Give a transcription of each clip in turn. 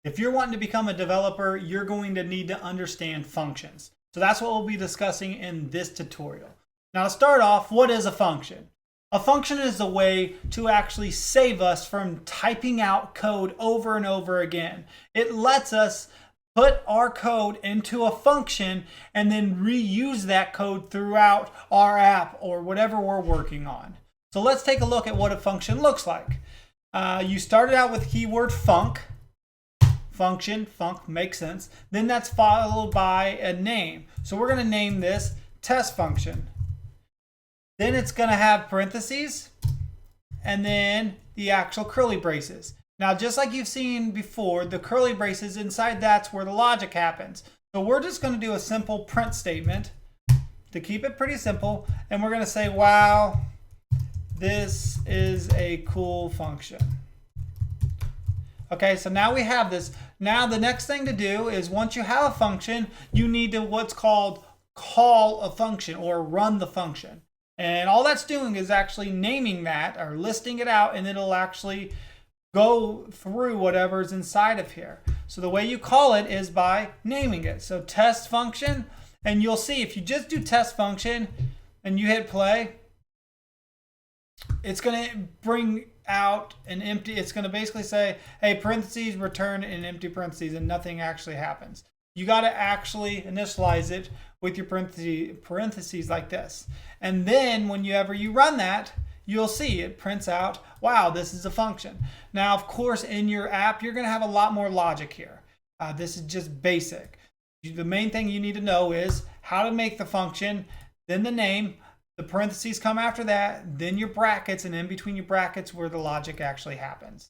If you're wanting to become a developer, you're going to need to understand functions. So that's what we'll be discussing in this tutorial. Now to start off, what is a function? A function is a way to actually save us from typing out code over and over again. It lets us put our code into a function and then reuse that code throughout our app or whatever we're working on. So let's take a look at what a function looks like. You started out with keyword func. Function, func makes sense. Then that's followed by a name. So we're going to name this test function. Then it's going to have parentheses and then the actual curly braces. Now, just like you've seen before, the curly braces, inside that's where the logic happens. So we're just going to do a simple print statement to keep it pretty simple. And we're going to say, wow, this is a cool function. Okay, so now we have this. Now the next thing to do is once you have a function, you need to what's called call a function or run the function. And all that's doing is actually naming that or listing it out, and it'll actually go through whatever's inside of here. So the way you call it is by naming it. So test function, and you'll see if you just do test function and you hit play, it's going to bring out an empty, it's going to basically say, hey, parentheses, return in empty parentheses, and nothing actually happens. You got to actually initialize it with your parentheses like this. And then whenever you run that, you'll see it prints out, wow, this is a function. Now, of course, in your app, you're going to have a lot more logic here. This is just basic. The main thing you need to know is how to make the function, then the name, the parentheses come after that, then your brackets, and in between your brackets where the logic actually happens.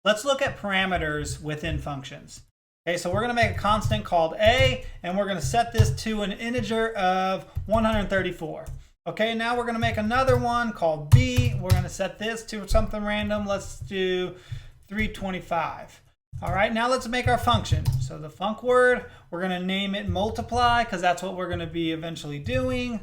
Let's look at parameters within functions. Okay, so we're going to make a constant called a, and we're going to set this to an integer of 134. Okay, now we're going to make another one called b. We're going to set this to something random. Let's do 325. All right, now let's make our function. So the func word, we're going to name it multiply because that's what we're going to be eventually doing.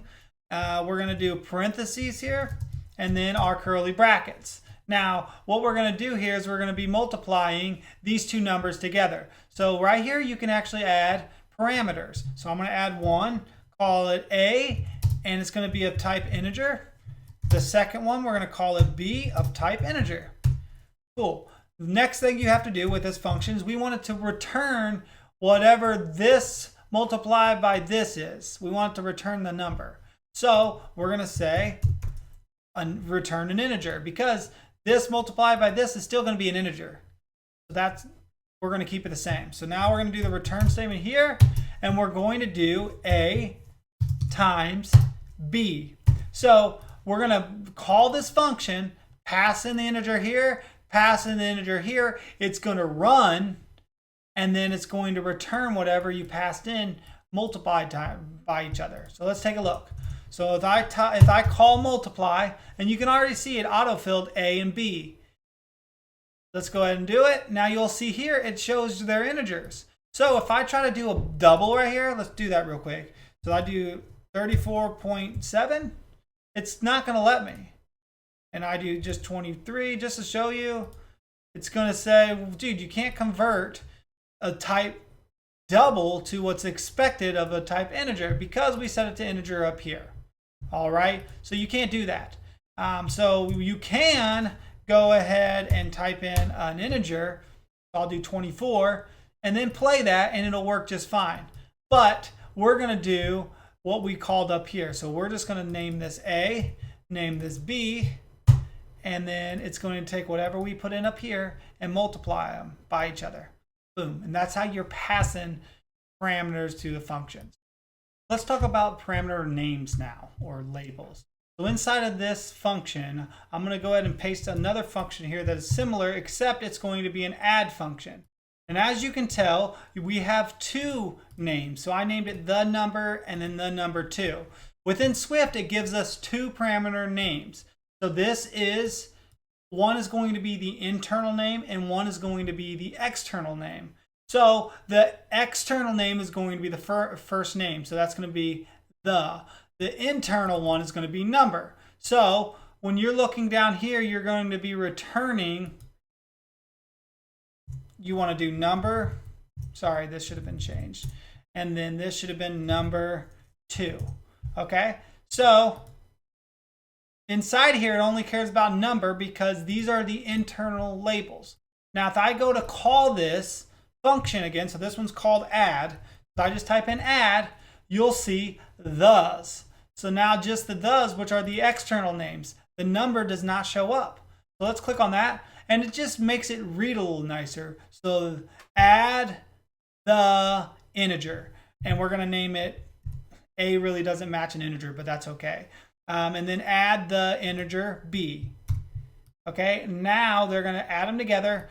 We're going to do parentheses here and then our curly brackets. Now, what we're going to do here is we're going to be multiplying these two numbers together. So right here, you can actually add parameters. So I'm going to add one, call it A, and it's going to be of type integer. The second one, we're going to call it B of type integer. Cool. The next thing you have to do with this function is we want it to return whatever this multiplied by this is. We want it to return the number. So we're going to say return an integer because this multiplied by this is still going to be an integer. So we're going to keep it the same. So now we're going to do the return statement here, and we're going to do A times B. So we're going to call this function, pass in the integer here, pass in the integer here. It's going to run, and then it's going to return whatever you passed in multiplied by each other. So let's take a look. So if I call multiply, and you can already see it auto-filled A and B. Let's go ahead and do it. Now you'll see here it shows their integers. So if I try to do a double right here, let's do that real quick. So I do 34.7, it's not going to let me. And I do just 23 just to show you. It's going to say, dude, you can't convert a type double to what's expected of a type integer because we set it to integer up here. All right, so you can't do that. So you can go ahead and type in an integer. I'll do 24 and then play that and it'll work just fine. But we're going to do what we called up here. So we're just going to name this A, name this B, and then it's going to take whatever we put in up here and multiply them by each other. Boom. And that's how you're passing parameters to the functions. Let's talk about parameter names now, or labels. So inside of this function, I'm going to go ahead and paste another function here that is similar, except it's going to be an add function. And as you can tell, we have two names. So I named it the number and then the number 2. Within Swift, it gives us two parameter names. So this is, one is going to be the internal name and one is going to be the external name. So the external name is going to be the first name. So that's going to be the internal one is going to be number. So when you're looking down here, you're going to be returning you want to do number. Sorry, this should have been changed. And then this should have been number 2. Okay, so inside here, it only cares about number because these are the internal labels. Now, if I go to call this function again, so this one's called add. So I just type in add, you'll see those. So now just the those, which are the external names. The number does not show up. So let's click on that, and it just makes it read a little nicer. So add the integer, and we're going to name it, A really doesn't match an integer, but that's okay. And then add the integer B. Okay, now they're going to add them together.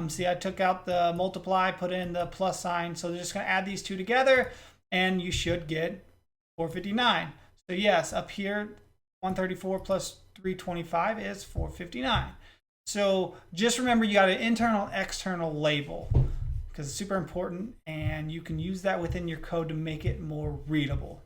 See, I took out the multiply, put in the plus sign. So they're just going to add these two together, and you should get 459. So yes, up here, 134 plus 325 is 459. So just remember, you got an internal, external label because it's super important, and you can use that within your code to make it more readable.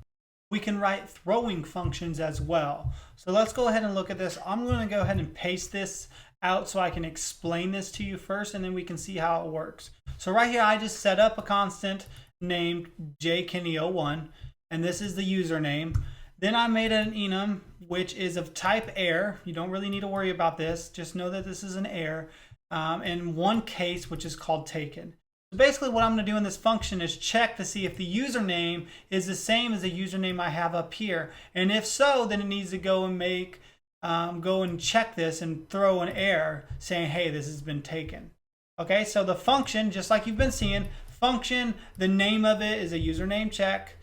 We can write throwing functions as well. So let's go ahead and look at this. I'm going to go ahead and paste this out so I can explain this to you first, and then we can see how it works. So right here, I just set up a constant named jkenny01, and this is the username. Then I made an enum, which is of type air. You don't really need to worry about this. Just know that this is an air. And one case, which is called taken. So basically what I'm going to do in this function is check to see if the username is the same as the username I have up here. And if so, then it needs to go and go and check this and throw an error saying, hey, this has been taken. Okay, so the function, just like you've been seeing, function, the name of it is a username check.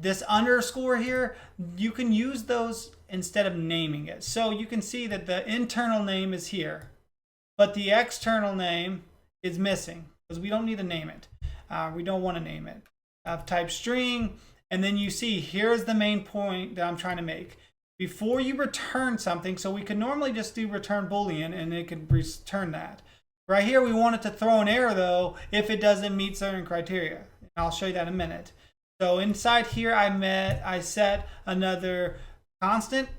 This underscore here, you can use those instead of naming it. So you can see that the internal name is here, but the external name is missing because we don't need to name it. We don't want to name it. Of type string, and then you see here's the main point that I'm trying to make. Before you return something, so we could normally just do return Boolean and it could return that. Right here, we want it to throw an error though if it doesn't meet certain criteria. I'll show you that in a minute. So inside here, I set another constant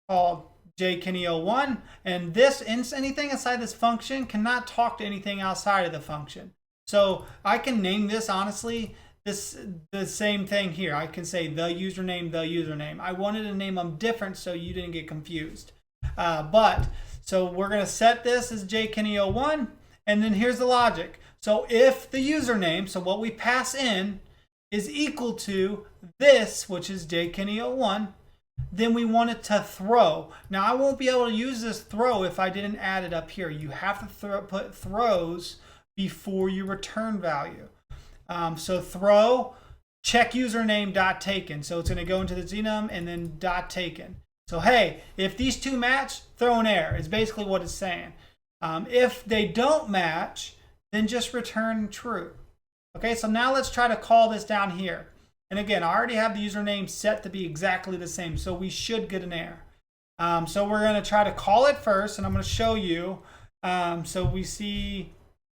called jkenny01, and anything inside this function cannot talk to anything outside of the function. So I can name this honestly the same thing here. I can say the username. I wanted to name them different so you didn't get confused. So we're going to set this as jkenny01, and then here's the logic. So if the username, so what we pass in, is equal to this, which is jkenny01, then we want it to throw. Now I won't be able to use this throw if I didn't add it up here. You have to put throws before you return value. So throw check username dot taken. So it's going to go into the enum and then dot taken. So hey, if these two match, throw an error is basically what it's saying. If they don't match, then just return true. Okay, so now let's try to call this down here. And again, I already have the username set to be exactly the same, so we should get an error. So we're going to try to call it first, and I'm going to show you. So we see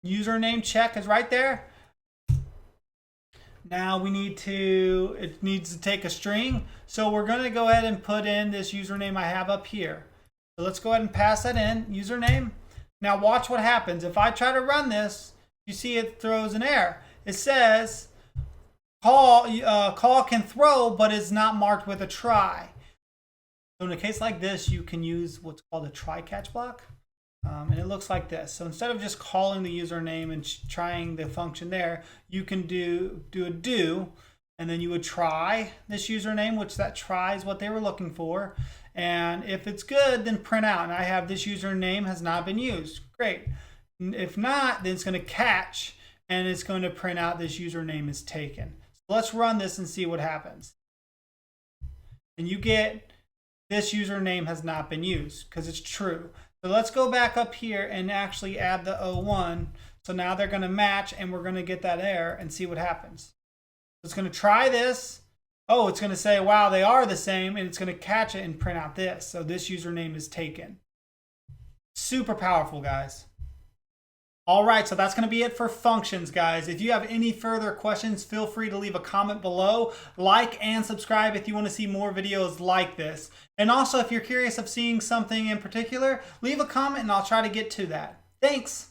username check is right there. Now it needs to take a string. So we're going to go ahead and put in this username I have up here. So let's go ahead and pass that in, username. Now watch what happens. If I try to run this, you see it throws an error. It says call can throw, but it's not marked with a try. So in a case like this, you can use what's called a try catch block. And it looks like this. So instead of just calling the username and trying the function there, you can do a do, and then you would try this username, which that try is what they were looking for. And if it's good, then print out. And I have this username has not been used. Great. If not, then it's going to catch, and it's going to print out this username is taken. So let's run this and see what happens. And you get this username has not been used because it's true. So let's go back up here and actually add the 01. So now they're going to match, and we're going to get that error and see what happens. It's going to try this. Oh, it's going to say, wow, they are the same, and it's going to catch it and print out this. So this username is taken. Super powerful, guys. All right, so that's going to be it for functions, guys. If you have any further questions, feel free to leave a comment below. Like and subscribe if you want to see more videos like this. And also, if you're curious of seeing something in particular, leave a comment and I'll try to get to that. Thanks.